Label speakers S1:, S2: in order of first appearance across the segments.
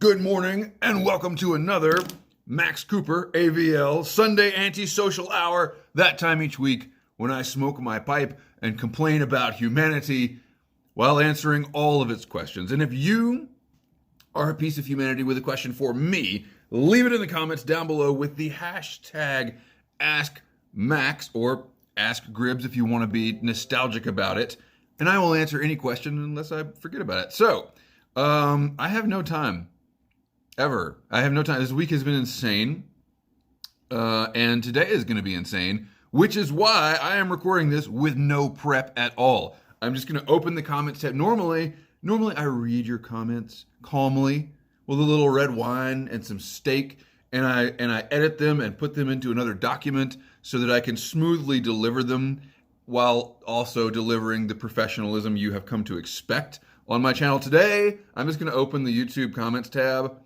S1: Good morning and welcome to another Max Cooper AVL Sunday Antisocial Hour. That time each week when I smoke my pipe and complain about humanity while answering all of its questions. And if you are a piece of humanity with a question for me, leave it in the comments down below with the hashtag AskMax or AskGribs if you want to be nostalgic about it. And I will answer any question unless I forget about it. So, I have no time. Ever. I have no time. This week has been insane. And today is going to be insane, which is why I am recording this with no prep at all. I'm just going to open the comments tab. Normally I read your comments calmly with a little red wine and some steak, and I edit them and put them into another document so that I can smoothly deliver them while also delivering the professionalism you have come to expect on my channel. Today, I'm just going to open the YouTube comments tab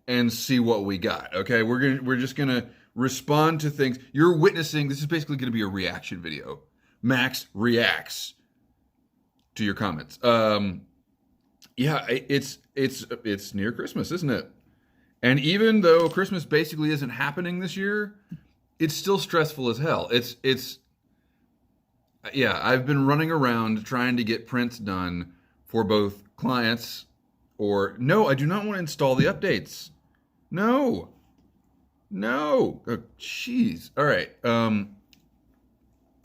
S1: and see what we got. Okay, we're just gonna respond to things. You're witnessing. This is basically gonna be a reaction video. Max reacts to your comments. Yeah, it's near Christmas, isn't it? And even though Christmas basically isn't happening this year, it's still stressful as hell. Yeah, I've been running around trying to get prints done for both clients. Or, no, I do not want to install the updates. No. Oh, jeez. All right. I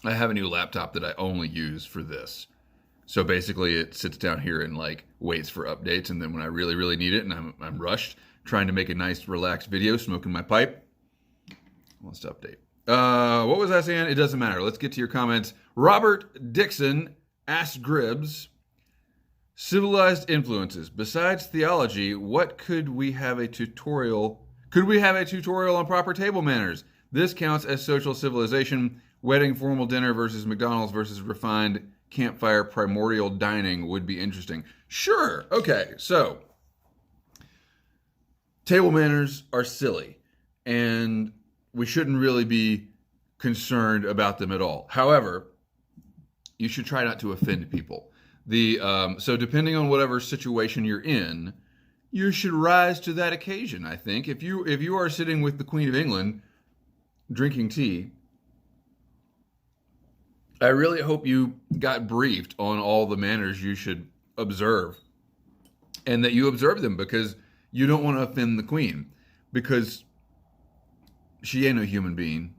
S1: have a new laptop that I only use for this. So basically it sits down here and like waits for updates. And then when I really, really need it and I'm rushed, trying to make a nice relaxed video, smoking my pipe, wants to update. What was I saying? It doesn't matter. Let's get to your comments. Robert Dixon asks Gribs, civilized influences. Besides theology, what could we have a tutorial? Could we have a tutorial on proper table manners? This counts as social civilization. Wedding, formal dinner versus McDonald's versus refined campfire primordial dining would be interesting. Sure. Okay. So, table manners are silly, and we shouldn't really be concerned about them at all. However, you should try not to offend people. So depending on whatever situation you're in, you should rise to that occasion, I think. If you are sitting with the Queen of England drinking tea, I really hope you got briefed on all the manners you should observe and that you observe them because you don't want to offend the Queen because she ain't no human being.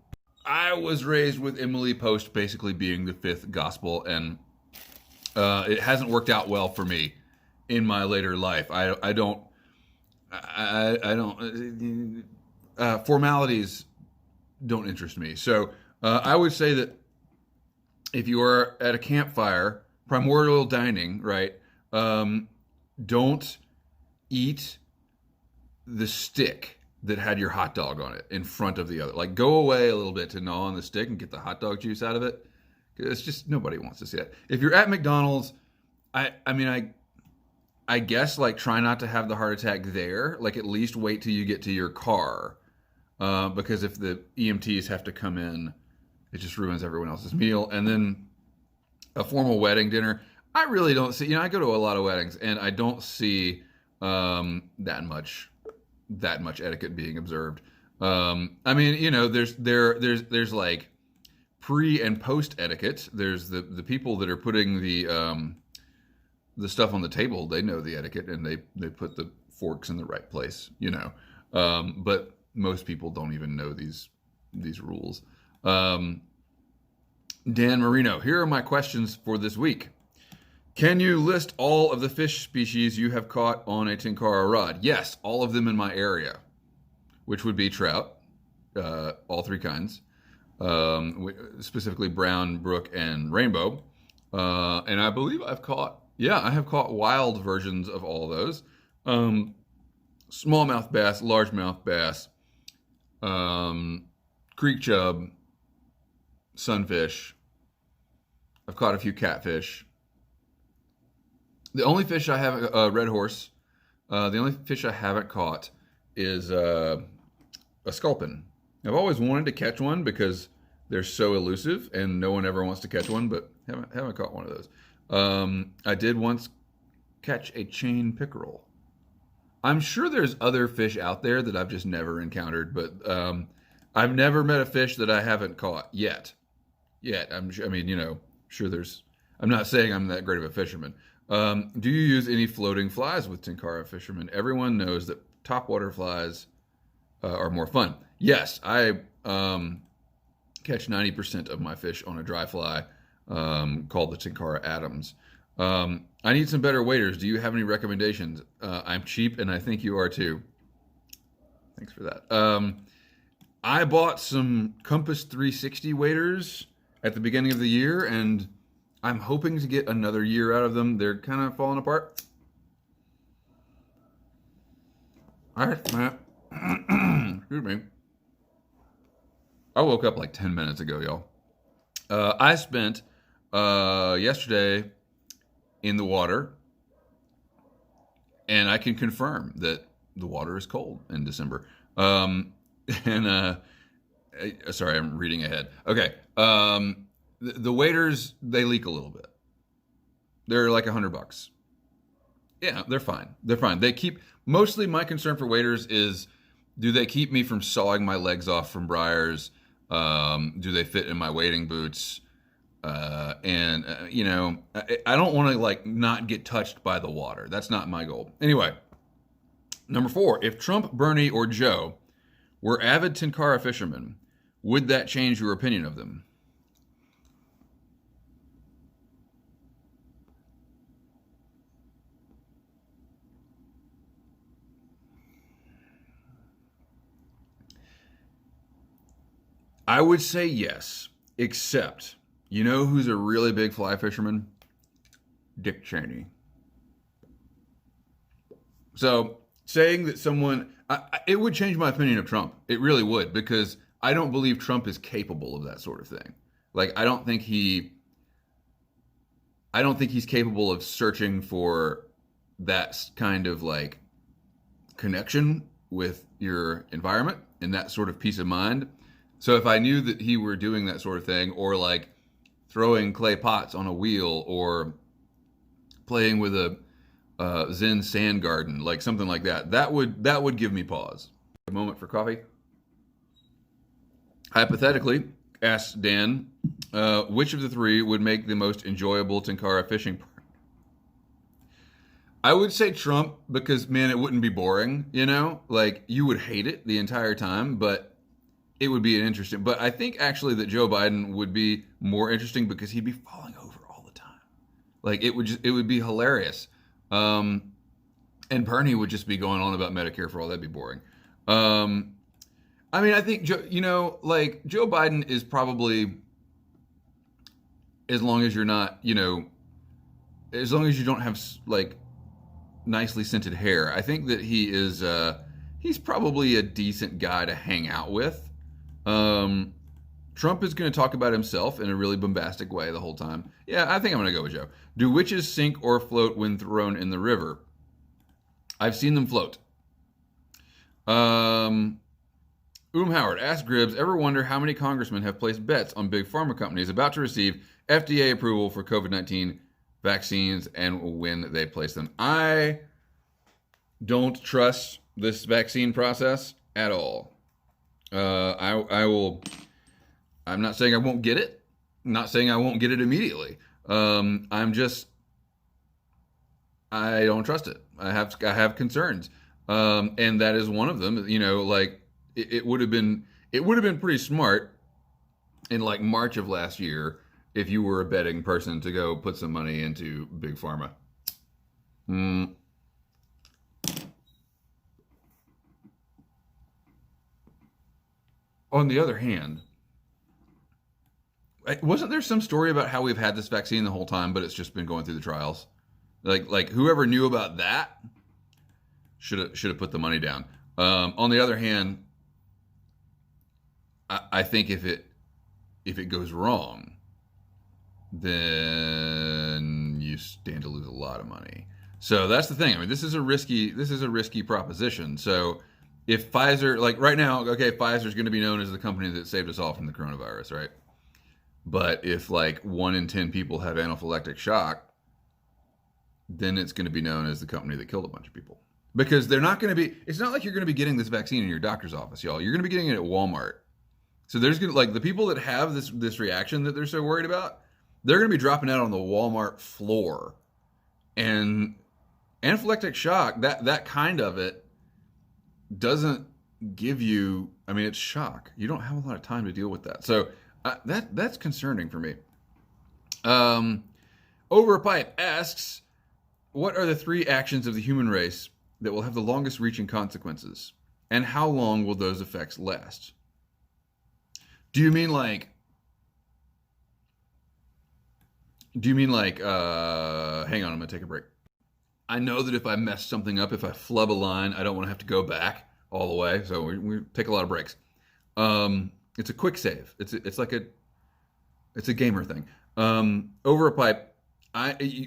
S1: I was raised with Emily Post basically being the fifth gospel, and it hasn't worked out well for me in my later life. I don't formalities don't interest me. So I would say that if you are at a campfire, primordial dining, right? Don't eat the stick that had your hot dog on it in front of the other. Like go away a little bit to gnaw on the stick and get the hot dog juice out of it. It's just, nobody wants to see that. If you're at McDonald's, I guess like try not to have the heart attack there. Like at least wait till you get to your car. Because if the EMTs have to come in, it just ruins everyone else's meal. And then a formal wedding dinner, I really don't see, I go to a lot of weddings and I don't see that much etiquette being observed. There's like pre and post etiquette. There's the people that are putting the stuff on the table. They know the etiquette and they put the forks in the right place, but most people don't even know these rules. Dan Marino, here are my questions for this week. Can you list all of the fish species you have caught on a Tinkara rod? Yes, all of them in my area, which would be trout, all three kinds. Specifically brown, brook, and rainbow. And I believe I have caught wild versions of all those. Smallmouth bass, largemouth bass, creek chub, sunfish. I've caught a few catfish. The only fish I haven't, red horse. The only fish I haven't caught is a sculpin. I've always wanted to catch one because they're so elusive and no one ever wants to catch one, but haven't caught one of those. I did once catch a chain pickerel. I'm sure there's other fish out there that I've just never encountered, but I've never met a fish that I haven't caught yet. I'm sure. I mean, sure there's. I'm not saying I'm that great of a fisherman. Do you use any floating flies with Tinkara fishermen? Everyone knows that topwater flies are more fun. Yes, I catch 90% of my fish on a dry fly called the Tinkara Adams. I need some better waders. Do you have any recommendations? I'm cheap, and I think you are too. Thanks for that. I bought some Compass 360 waders at the beginning of the year, and I'm hoping to get another year out of them. They're kind of falling apart. All right, Matt. Excuse me. I woke up like 10 minutes ago, y'all. I spent yesterday in the water, and I can confirm that the water is cold in December. Sorry, I'm reading ahead. Okay. The waders, they leak a little bit. They're like $100. Yeah, they're fine. They're fine. Mostly my concern for waders is, do they keep me from sawing my legs off from briars? Do they fit in my wading boots? I don't want to like not get touched by the water. That's not my goal. Anyway, number 4, if Trump, Bernie, or Joe were avid Tinkara fishermen, would that change your opinion of them? I would say yes, except, you know who's a really big fly fisherman? Dick Cheney. So saying that it would change my opinion of Trump. It really would, because I don't believe Trump is capable of that sort of thing. Like, I don't think he's capable of searching for that kind of like connection with your environment and that sort of peace of mind. So if I knew that he were doing that sort of thing, or like throwing clay pots on a wheel, or playing with a Zen sand garden, like something like that, that would give me pause. A moment for coffee. Hypothetically, asks Dan, which of the 3 would make the most enjoyable Tinkara fishing part? I would say Trump, because man, it wouldn't be boring, like you would hate it the entire time, but it would be an interesting. But I think actually that Joe Biden would be more interesting, because he'd be falling over all the time. Like it would be hilarious. And Bernie would just be going on about Medicare for all. That'd be boring. I mean, I think Joe Biden is probably, as long as you're not, as long as you don't have like nicely scented hair, I think that he's probably a decent guy to hang out with. Trump is going to talk about himself in a really bombastic way the whole time. Yeah, I think I'm going to go with Joe. Do witches sink or float when thrown in the river? I've seen them float. Howard, ask Gribbs, ever wonder how many congressmen have placed bets on big pharma companies about to receive FDA approval for COVID-19 vaccines and when they place them? I don't trust this vaccine process at all. I'm not saying I won't get it. I'm not saying I won't get it immediately. I don't trust it. I have concerns. And that is one of them. Like it would have been pretty smart in like March of last year if you were a betting person to go put some money into big pharma. On the other hand, wasn't there some story about how we've had this vaccine the whole time, but it's just been going through the trials? Like whoever knew about that should have put the money down. On the other hand, I think if it goes wrong, then you stand to lose a lot of money. So that's the thing. I mean, this is a risky proposition. So if Pfizer, like right now, okay, Pfizer's going to be known as the company that saved us all from the coronavirus, right? But if like 1 in 10 people have anaphylactic shock, then it's going to be known as the company that killed a bunch of people. Because they're not going to be, it's not like you're going to be getting this vaccine in your doctor's office, y'all. You're going to be getting it at Walmart. So there's going to, like, the people that have this reaction that they're so worried about, they're going to be dropping out on the Walmart floor. And anaphylactic shock, that kind of it, doesn't give you, I mean, it's shock. You don't have a lot of time to deal with that. So that's concerning for me. Over a Pipe asks, what are the 3 actions of the human race that will have the longest reaching consequences? And how long will those effects last? Do you mean like, hang on, I'm going to take a break. I know that if I mess something up, if I flub a line, I don't want to have to go back all the way. So we take a lot of breaks. It's a quick save. It's a gamer thing. Over a Pipe,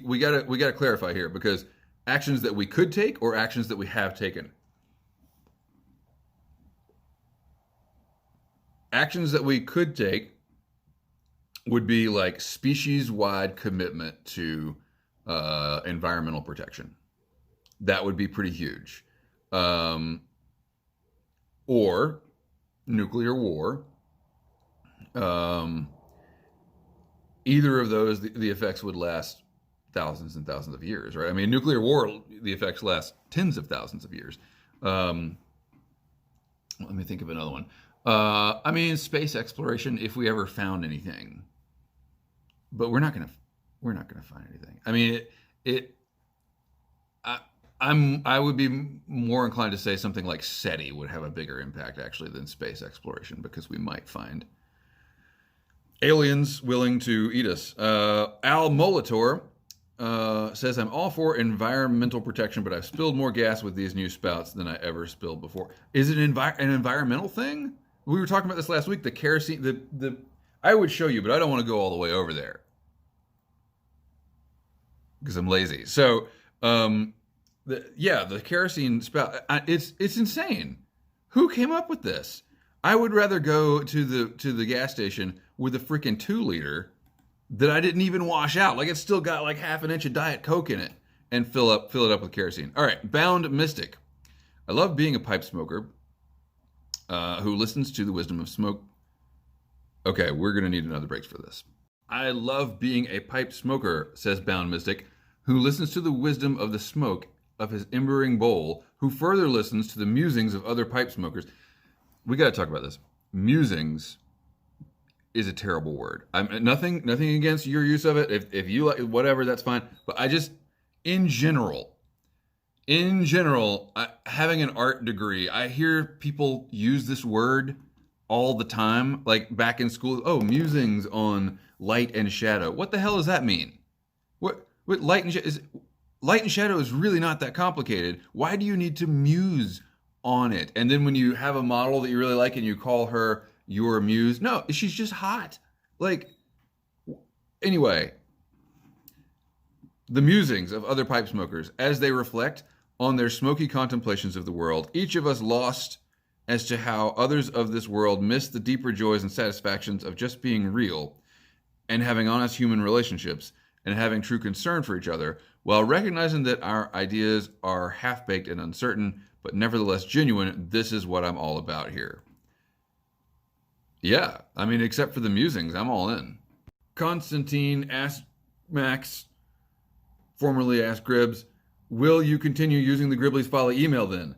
S1: we gotta clarify here, because actions that we could take or actions that we have taken. Actions that we could take would be like species-wide commitment to environmental protection. That would be pretty huge. Or nuclear war. Either of those, the effects would last thousands and thousands of years, right? I mean, nuclear war, the effects last tens of thousands of years. Let me think of another one. I mean, space exploration, if we ever found anything, but we're not gonna find anything. I mean, I would be more inclined to say something like SETI would have a bigger impact actually than space exploration, because we might find aliens willing to eat us. Al Molitor says, I'm all for environmental protection, but I've spilled more gas with these new spouts than I ever spilled before. Is it an environmental thing? We were talking about this last week. The kerosene, I would show you, but I don't want to go all the way over there because I'm lazy. So, the kerosene spout, it's insane. Who came up with this? I would rather go to the gas station with a freaking 2-liter that I didn't even wash out. Like, it's still got like half an inch of Diet Coke in it, and fill it up with kerosene. All right, Bound Mystic. I love being a pipe smoker who listens to the wisdom of smoke. Okay, we're going to need another break for this. I love being a pipe smoker, says Bound Mystic, who listens to the wisdom of the smoke of his embering bowl, who further listens to the musings of other pipe smokers. We got to talk about this. Musings is a terrible word. I'm nothing against your use of it. If you like whatever, that's fine. But I just, in general, having an art degree, I hear people use this word all the time. Like back in school, musings on light and shadow. What the hell does that mean? What light and shadow is really not that complicated. Why do you need to muse on it? And then when you have a model that you really like and you call her your muse, no, she's just hot. Like, anyway, the musings of other pipe smokers as they reflect on their smoky contemplations of the world, each of us lost as to how others of this world miss the deeper joys and satisfactions of just being real and having honest human relationships and having true concern for each other, while recognizing that our ideas are half-baked and uncertain, but nevertheless genuine. This is what I'm all about here. Yeah, I mean, except for the musings, I'm all in. Constantine asked Max, formerly asked Gribbs, will you continue using the Gribbly's Folly email then?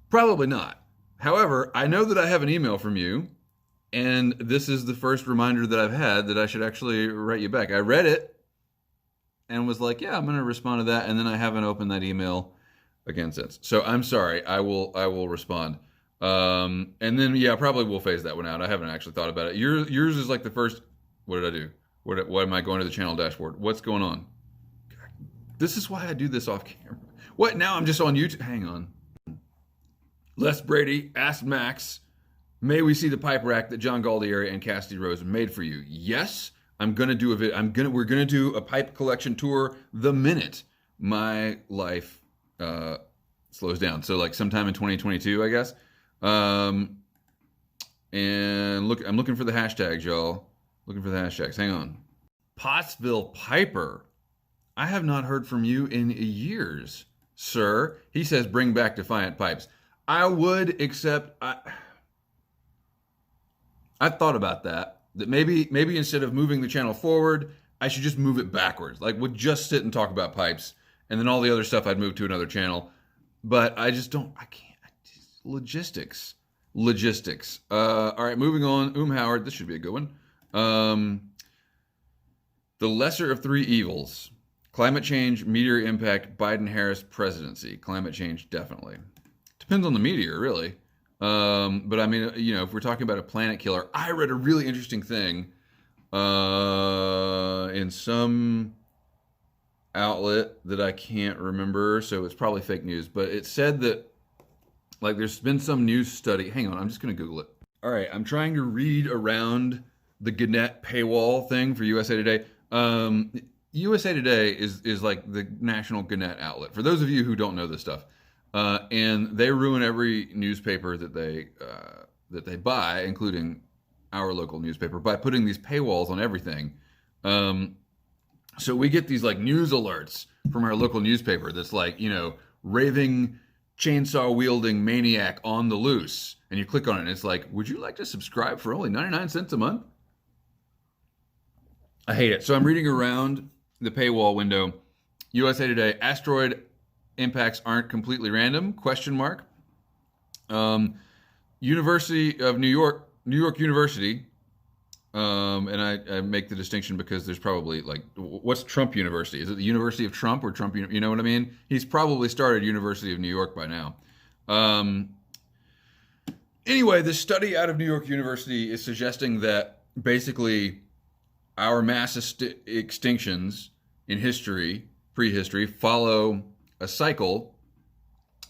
S1: Probably not. However, I know that I have an email from you, and this is the first reminder that I've had that I should actually write you back. I read it and was like, yeah, I'm going to respond to that, and then I haven't opened that email again since. So I'm sorry. I will respond. And then, yeah, probably we'll phase that one out. I haven't actually thought about it. Yours is like the first. What did I do? What am I going to the channel dashboard? What's going on? This is why I do this off camera. What? Now I'm just on YouTube. Hang on. Les Brady asked Max, may we see the pipe rack that John Galdieri and Cassidy Rose made for you? Yes. I'm gonna do we're gonna do a pipe collection tour the minute my life slows down. So like sometime in 2022, I guess. And look, I'm looking for the hashtags, y'all. Looking for the hashtags. Hang on. Pottsville Piper. I have not heard from you in years. sir. He says, bring back Defiant Pipes. I would, except I thought about that. That maybe instead of moving the channel forward, I should just move it backwards. Like, would just sit and talk about pipes, and then all the other stuff I'd move to another channel. But I just don't. I can't. Logistics. All right, moving on. Howard. This should be a good one. The lesser of three evils: climate change, meteor impact, Biden-Harris presidency. Climate change, definitely. Depends on the meteor, really. But I mean, if we're talking about a planet killer, I read a really interesting thing in some outlet that I can't remember, so it's probably fake news. But it said that, like, there's been some news study. Hang on, I'm just going to Google it. All right, I'm trying to read around the Gannett paywall thing for USA Today. USA Today is like the national Gannett outlet. For those of you who don't know this stuff. And they ruin every newspaper that they buy, including our local newspaper, by putting these paywalls on everything. So we get these like news alerts from our local newspaper that's like, raving chainsaw wielding maniac on the loose, and you click on it and it's like, would you like to subscribe for only 99 cents a month? I hate it. So I'm reading around the paywall window. USA Today: asteroid impacts aren't completely random? ? University of New York University, and I make the distinction because there's probably like, what's Trump University? Is it the University of Trump or Trump? You know what I mean? He's probably started University of New York by now. Anyway, this study out of New York University is suggesting that basically our mass extinctions in history, prehistory, follow a cycle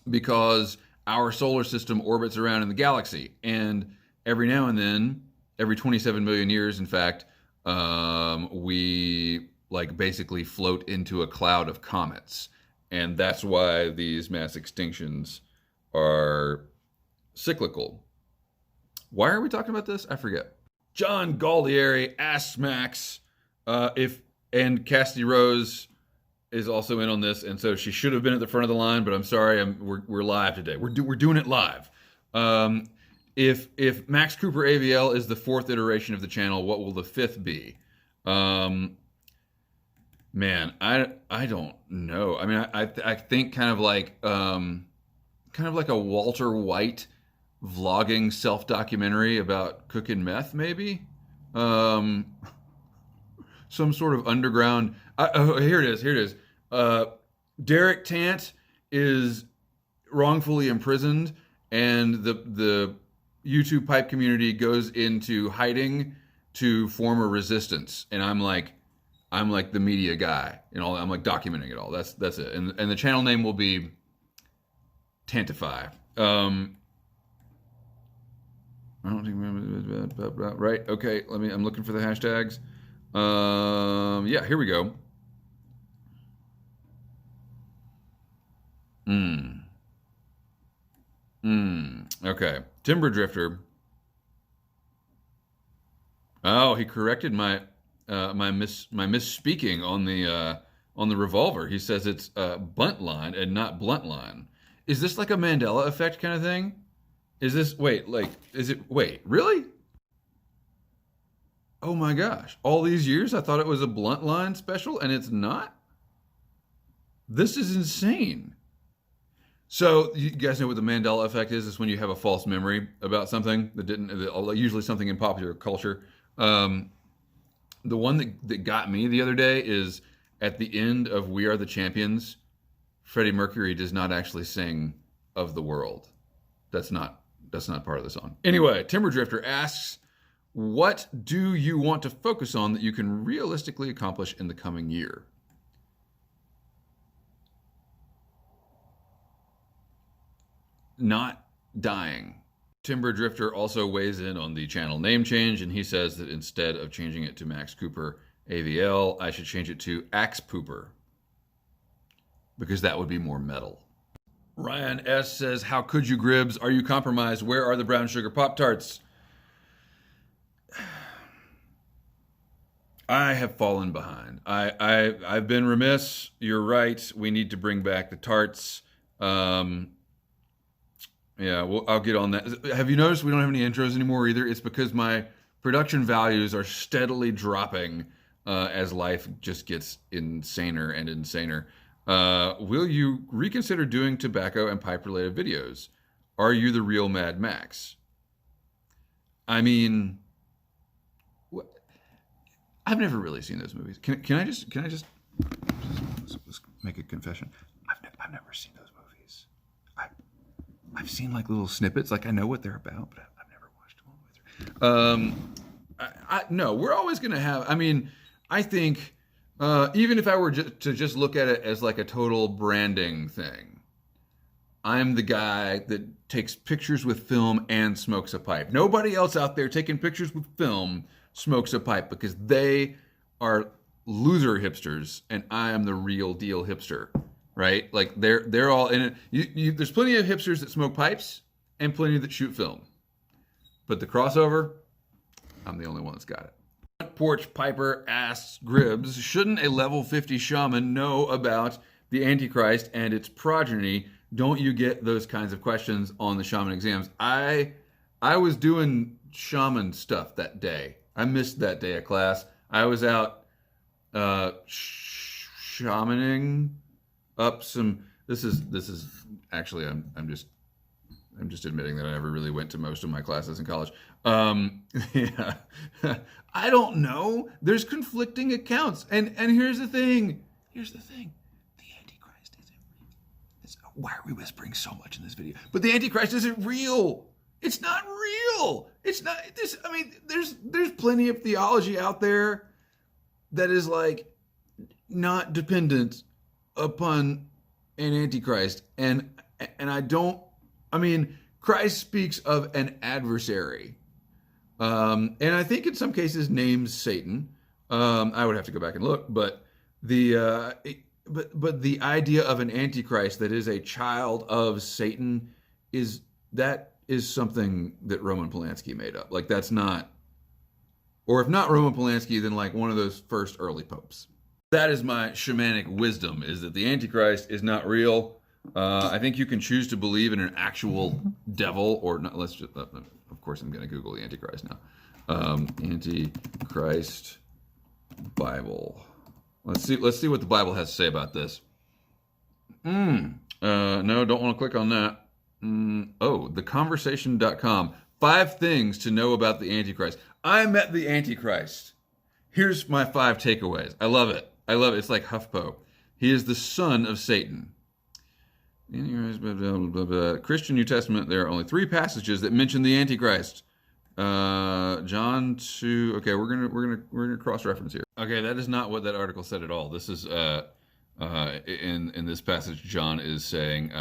S1: because our solar system orbits around in the galaxy, and every now and then, every 27 million years, in fact, we like basically float into a cloud of comets, and that's why these mass extinctions are cyclical. Why are we talking about this? I forget. John Galdieri asks Max and Cassidy Rose is also in on this, and so she should have been at the front of the line, but I'm sorry, we're live today. We're doing it live. If Max Cooper AVL is the fourth iteration of the channel, what will the fifth be? Man, I don't know. I mean, I think kind of like a Walter White vlogging self-documentary about cooking meth, maybe. Some sort of underground. Here it is. Derek Tant is wrongfully imprisoned, and the YouTube pipe community goes into hiding to form a resistance. And I'm like the media guy, I'm like documenting it all. That's it. And the channel name will be Tantify. I don't think right. Okay, I'm looking for the hashtags. Yeah, here we go. Okay. Timber Drifter. Oh, he corrected my misspeaking on the revolver. He says it's bunt line and not blunt line. Is this like a Mandela Effect kind of thing? Wait, really? Oh my gosh. All these years I thought it was a blunt line special, and it's not? This is insane. So you guys know what the Mandela Effect is? It's when you have a false memory about something usually something in popular culture. The one that got me the other day is at the end of We Are the Champions, Freddie Mercury does not actually sing Of the World. That's not part of the song. Anyway, Timber Drifter asks, what do you want to focus on that you can realistically accomplish in the coming year? Not dying. Timber Drifter also weighs in on the channel name change, and he says that instead of changing it to Max Cooper AVL, I should change it to Axe Pooper, because that would be more metal. Ryan S. says, how could you, Gribs? Are you compromised? Where are the brown sugar Pop-Tarts? I have fallen behind. I've been remiss. You're right. We need to bring back the tarts. Um, yeah, well, I'll get on that. Have you noticed we don't have any intros anymore either? It's because my production values are steadily dropping as life just gets insaner and insaner. Will you reconsider doing tobacco and pipe related videos? Are you the real Mad Max? I mean, I've never really seen those movies. Can I just let's make a confession? I've never seen those movies. I've seen like little snippets, like I know what they're about, but I've never watched them all the way through. No, we're always gonna have. I mean, I think even if I were to just look at it as like a total branding thing, I'm the guy that takes pictures with film and smokes a pipe. Nobody else out there taking pictures with film smokes a pipe because they are loser hipsters and I am the real deal hipster, right? Like they're all in it. There's plenty of hipsters that smoke pipes and plenty that shoot film. But the crossover, I'm the only one that's got it. Front Porch Piper asks Gribbs, shouldn't a level 50 shaman know about the Antichrist and its progeny? Don't you get those kinds of questions on the shaman exams? I was doing shaman stuff that day. I missed that day of class. I was out shamaning up some. This is actually I'm just admitting that I never really went to most of my classes in college. Yeah, I don't know. There's conflicting accounts, and here's the thing. Here's the thing. The Antichrist isn't real. Why are we whispering so much in this video? But the Antichrist isn't real. It's not real. It's not this. I mean, there's plenty of theology out there that is like not dependent upon an Antichrist, and I don't. I mean, Christ speaks of an adversary, and I think in some cases names Satan. I would have to go back and look, but but the idea of an Antichrist that is a child of Satan is something that Roman Polanski made up. Like that's not, or if not Roman Polanski, then like one of those first early popes. That is my shamanic wisdom: is that the Antichrist is not real. I think you can choose to believe in an actual devil or not. Let's just, of course, I'm going to Google the Antichrist now. Antichrist Bible. Let's see what the Bible has to say about this. No, don't want to click on that. Theconversation.com. 5 things to know about the Antichrist. I met the Antichrist. Here's my 5 takeaways. I love it. It's like HuffPo. He is the son of Satan. Christian New Testament, there are only 3 passages that mention the Antichrist. John 2. Okay, we're gonna cross-reference here. Okay, that is not what that article said at all. This is in this passage, John is saying,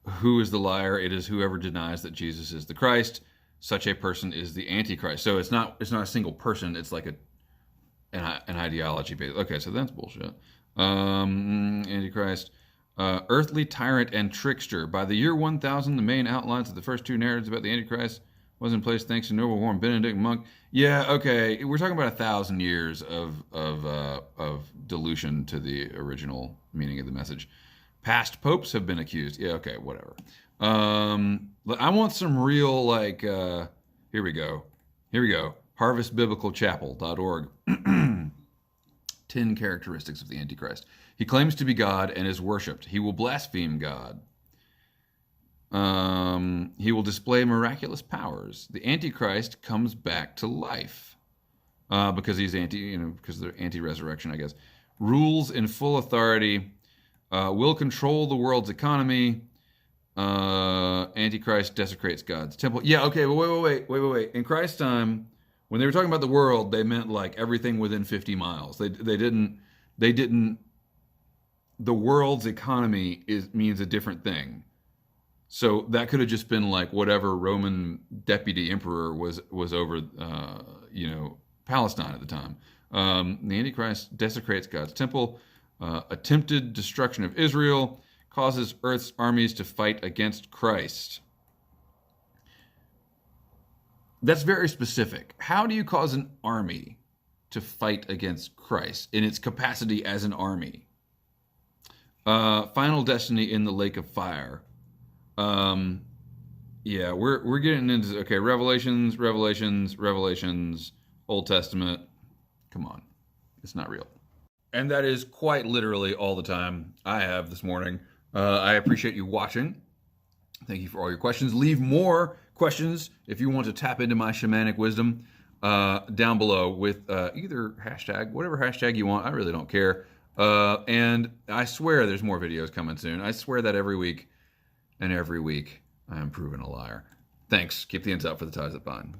S1: who is the liar? It is whoever denies that Jesus is the Christ. Such a person is the Antichrist. So it's not a single person. It's like an ideology based. Okay, so that's bullshit. Antichrist. Earthly tyrant and trickster. By the year 1000, the main outlines of the first 2 narratives about the Antichrist was in place thanks to noble warm Benedict monk. Yeah, okay, we're talking about 1,000 years of dilution to the original meaning of the message. Past popes have been accused. Yeah, okay, whatever. I want some real like. Here we go. HarvestBiblicalChapel.org. 10 characteristics of the Antichrist. He claims to be God and is worshipped. He will blaspheme God. He will display miraculous powers. The Antichrist comes back to life because he's because they're anti-resurrection, I guess. Rules in full authority. Will control the world's economy. Antichrist desecrates God's temple. Yeah, okay, but wait. In Christ's time, when they were talking about the world, they meant like everything within 50 miles. They didn't. The world's economy means a different thing. So that could have just been like whatever Roman deputy emperor was over, Palestine at the time. The Antichrist desecrates God's temple, attempted destruction of Israel, causes Earth's armies to fight against Christ. That's very specific. How do you cause an army to fight against Christ in its capacity as an army. Final destiny in the lake of fire. Yeah, we're getting into, okay, Revelations, Old Testament. Come on, it's not real. And that is quite literally all the time I have this morning. I appreciate you watching. Thank you for all your questions. Leave more questions if you want to tap into my shamanic wisdom down below with either hashtag, whatever hashtag you want. I really don't care. And I swear there's more videos coming soon. I swear that every week, and every week I am proven a liar. Thanks. Keep the ends out for the ties that bind.